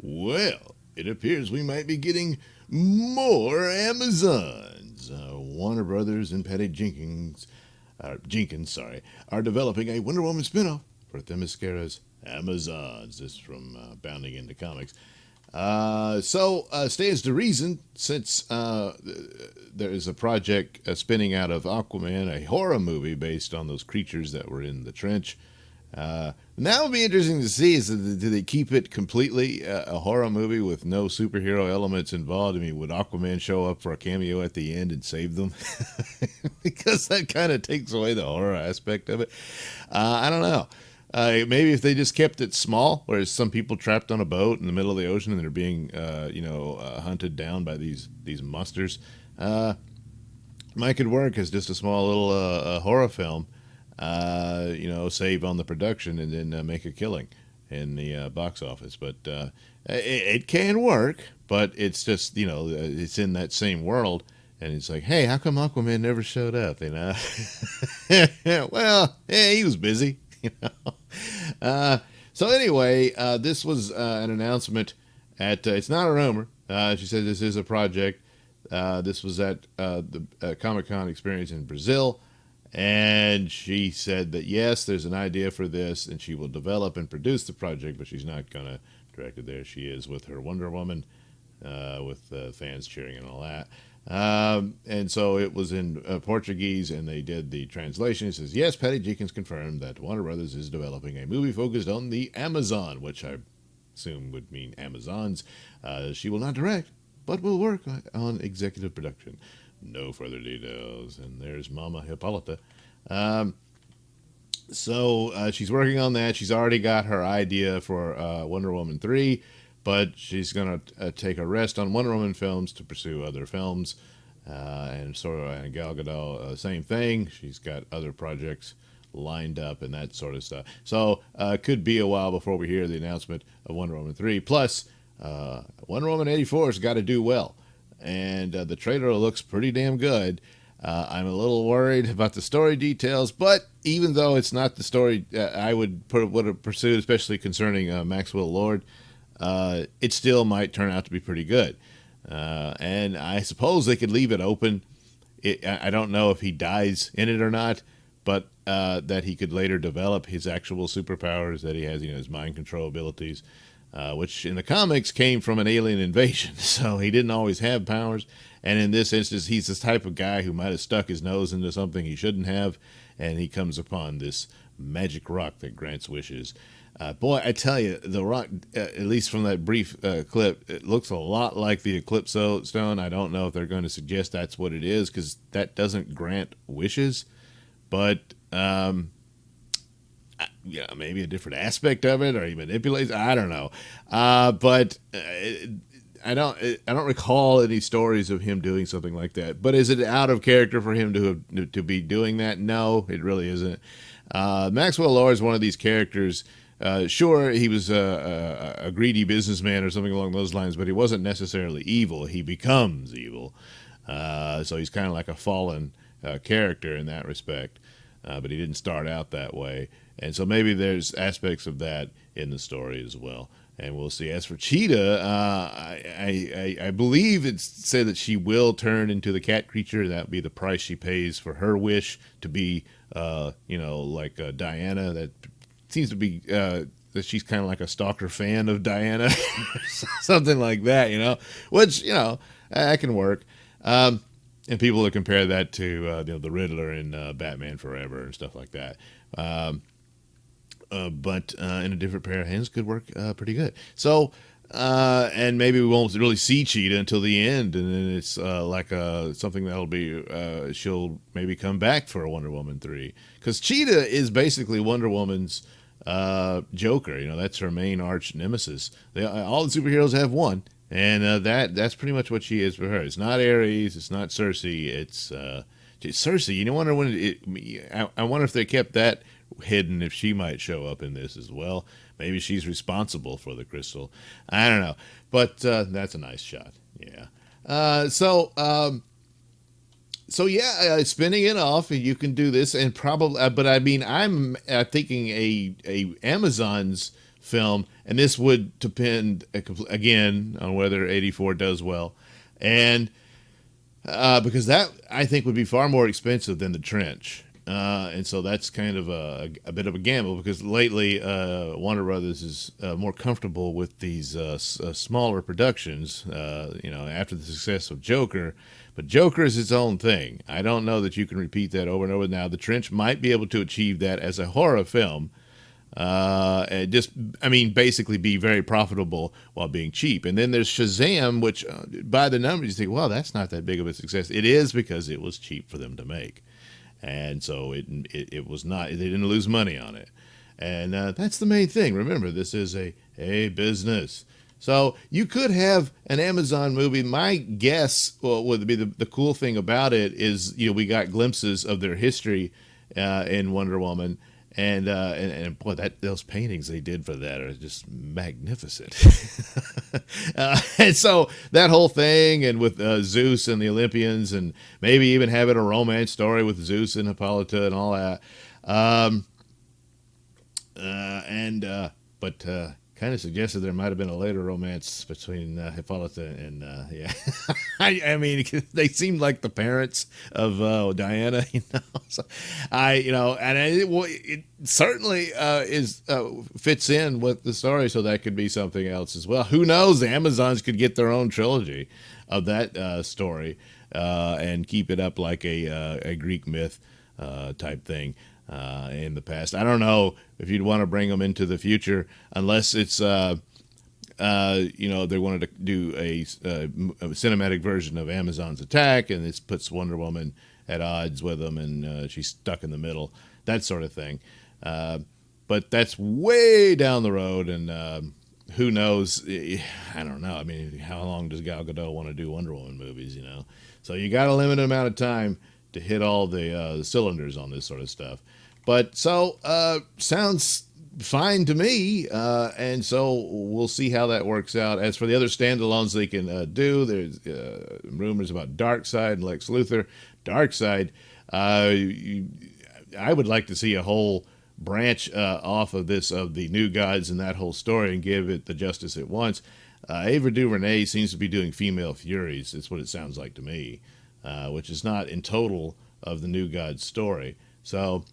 Well, it appears we might be getting more Amazons. Warner Brothers and Patty Jenkins, are developing a Wonder Woman spinoff for Themyscira's Amazons. This is from Bounding into Comics. Stands to reason, since there is a project spinning out of Aquaman, a horror movie based on those creatures that were in the trench. Now it'll be interesting to see, do they keep it completely a horror movie with no superhero elements involved? I mean, would Aquaman show up for a cameo at the end and save them? Because that kind of takes away the horror aspect of it. I don't know. Maybe if they just kept it small, where there's some people trapped on a boat in the middle of the ocean and they're being, hunted down by these monsters, might could work as just a small little horror film. Save on the production and then make a killing in the box office. But it can work, but it's just, it's in that same world. And it's like, hey, how come Aquaman never showed up? Well, yeah, he was busy. So anyway, this was an announcement at, it's not a rumor. She said this is a project. This was at the Comic-Con experience in Brazil. And she said that, yes, there's an idea for this, and she will develop and produce the project, but she's not going to direct it. There she is with her Wonder Woman, with fans cheering and all that. And so it was in Portuguese, and they did the translation. It says, yes, Patty Jenkins confirmed that Warner Brothers is developing a movie focused on the Amazon, which I assume would mean Amazons. She will not direct, but will work on executive production. No further details. And there's Mama Hippolyta. She's working on that. She's already got her idea for Wonder Woman 3, but she's going to take a rest on Wonder Woman films to pursue other films. And Gal Gadot, same thing. She's got other projects lined up and that sort of stuff. So could be a while before we hear the announcement of Wonder Woman 3. Plus, Wonder Woman 84 has got to do well. And the trailer looks pretty damn good. I'm a little worried about the story details, but even though it's not the story I would have pursued, especially concerning Maxwell Lord, it still might turn out to be pretty good. And I suppose they could leave it open. I don't know if he dies in it or not, but that he could later develop his actual superpowers that he has, his mind control abilities. Which in the comics came from an alien invasion. So he didn't always have powers. And in this instance, he's this type of guy who might have stuck his nose into something he shouldn't have. And he comes upon this magic rock that grants wishes. Boy, I tell you, the rock, at least from that brief clip, it looks a lot like the Eclipse Stone. I don't know if they're going to suggest that's what it is, because that doesn't grant wishes. But maybe a different aspect of it, or he manipulates. I don't know, but I don't recall any stories of him doing something like that. But is it out of character for him to be doing that? No, it really isn't. Maxwell Lord is one of these characters. Sure, he was a greedy businessman or something along those lines, but he wasn't necessarily evil. He becomes evil, so he's kind of like a fallen character in that respect. But he didn't start out that way. And so maybe there's aspects of that in the story as well. And we'll see. As for Cheetah, I believe it's said that she will turn into the cat creature. That would be the price she pays for her wish to be, like Diana. That seems to be that she's kind of like a stalker fan of Diana. Something like that, which, that can work. And people will compare that to the Riddler in Batman Forever and stuff like that. But in a different pair of hands could work pretty good. So, and maybe we won't really see Cheetah until the end, and then it's something that'll be she'll maybe come back for a Wonder Woman 3, because Cheetah is basically Wonder Woman's Joker. That's her main arch nemesis. All the superheroes have one. And that's pretty much what she is for her. It's not Ares. It's not Cersei. It's Cersei. Wonder when I wonder if they kept that hidden, if she might show up in this as well. Maybe she's responsible for the crystal. I don't know, but that's a nice shot. Yeah. Spinning it off, you can do this, and probably. But I mean, I'm thinking a Amazon's film, and this would depend again on whether 84 does well, and because that I think would be far more expensive than the Trench. And so that's kind of a bit of a gamble because lately Warner Brothers is more comfortable with these smaller productions, after the success of Joker. But Joker is its own thing. I don't know that you can repeat that over and over. Now, The Trench might be able to achieve that as a horror film, basically be very profitable while being cheap. And then there's Shazam, which by the numbers you think, well, that's not that big of a success. It is because it was cheap for them to make. And so it was not, they didn't lose money on it. And that's the main thing. Remember, this is a business. So you could have an Amazon movie. My guess would be the cool thing about it is, we got glimpses of their history in Wonder Woman. And boy, those paintings they did for that are just magnificent. And so that whole thing, and with Zeus and the Olympians, and maybe even having a romance story with Zeus and Hippolyta and all that. But kind of suggested there might have been a later romance between Hippolyta and I mean, they seemed like the parents of Diana, So it certainly fits in with the story, so that could be something else as well. Who knows? The Amazons could get their own trilogy of that story and keep it up like a Greek myth type thing. In the past, I don't know if you'd want to bring them into the future, unless it's they wanted to do a cinematic version of Amazon's Attack, and this puts Wonder Woman at odds with them, and she's stuck in the middle, that sort of thing. But that's way down the road, and who knows? I don't know. I mean, how long does Gal Gadot want to do Wonder Woman movies? So you got a limited amount of time to hit all the cylinders on this sort of stuff. But sounds fine to me, and so we'll see how that works out. As for the other standalones they can do, there's rumors about Darkseid and Lex Luthor. Darkseid, I would like to see a whole branch off of the New Gods and that whole story and give it the justice it wants. Ava DuVernay seems to be doing Female Furies. That's what it sounds like to me, which is not in total of the New Gods story. So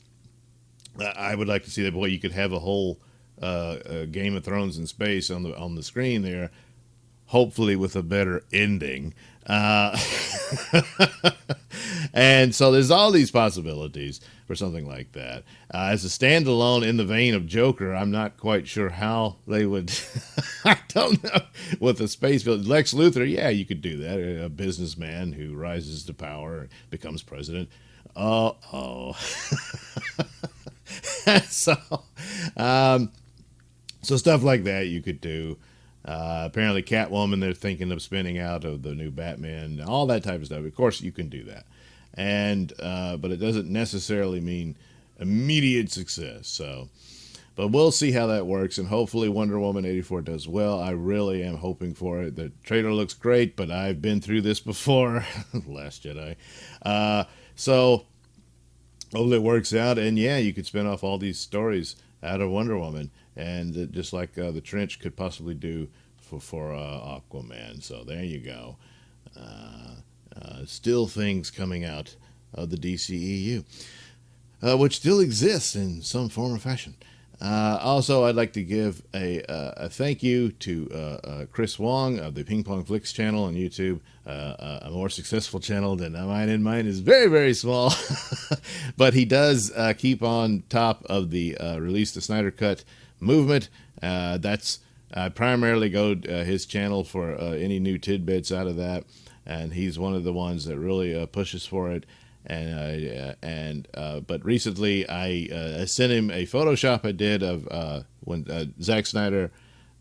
I would like to see that. Boy, you could have a whole Game of Thrones in space on the screen there, hopefully with a better ending. And so there's all these possibilities for something like that. As a standalone in the vein of Joker, I'm not quite sure how they would. I don't know. With a space village, Lex Luthor, yeah, you could do that. A businessman who rises to power and becomes president. So stuff like that you could do. Apparently Catwoman, they're thinking of spinning out of the new Batman, all that type of stuff. Of course you can do that. And but it doesn't necessarily mean immediate success. So, but we'll see how that works, and hopefully Wonder Woman 84 does well. I really am hoping for it. The trailer looks great, but I've been through this before. Last Jedi. So hopefully it works out, and yeah, you could spin off all these stories out of Wonder Woman, and just like the Trench could possibly do for Aquaman. So there you go. Still things coming out of the DCEU, which still exists in some form or fashion. Also, I'd like to give a thank you to Chris Wong of the Ping Pong Flicks channel on YouTube, a more successful channel than mine, and mine is very, very small. But he does keep on top of the Release the Snyder Cut movement. That's I primarily go to his channel for any new tidbits out of that, and he's one of the ones that really pushes for it. But recently I sent him a Photoshop I did of when Zack Snyder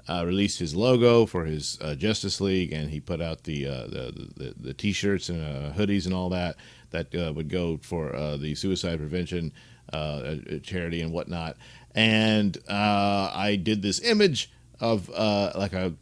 released his logo for his Justice League, and he put out the T-shirts and hoodies and all that would go for the suicide prevention charity and whatnot. And I did this image of like a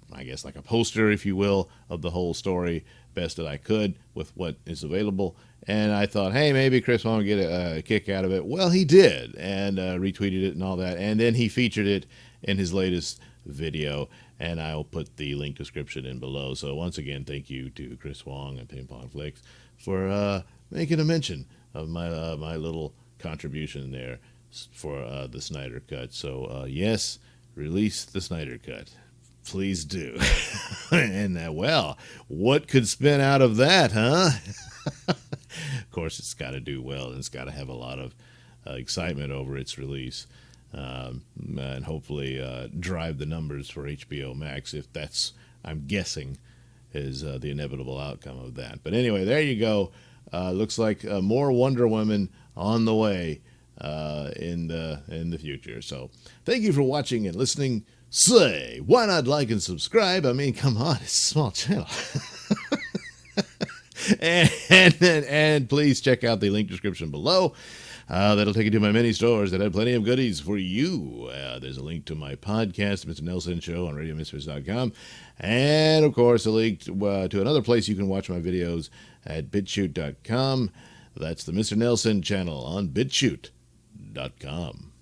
poster, if you will, of the whole story, best that I could with what is available. And I thought, hey, maybe Chris Wong would get a kick out of it. Well, he did, and retweeted it and all that. And then he featured it in his latest video, and I'll put the link description in below. So once again, thank you to Chris Wong and Ping Pong Flicks for making a mention of my little contribution there for the Snyder Cut. So yes, release the Snyder Cut. Please do. And well, what could spin out of that, huh? Of course, it's got to do well, and it's got to have a lot of excitement over its release, and hopefully drive the numbers for HBO Max, if that's, I'm guessing, is the inevitable outcome of that. But anyway, there you go. Looks like more Wonder Woman on the way in the future. So thank you for watching and listening. Say, why not like and subscribe? I mean, come on, it's a small channel. and please check out the link description below. That'll take you to my many stores that have plenty of goodies for you. There's a link to my podcast, Mr Nailsin Show, on RadioMisfits.com. And, of course, a link to another place you can watch my videos at BitChute.com. That's the Mr Nailsin channel on BitChute.com.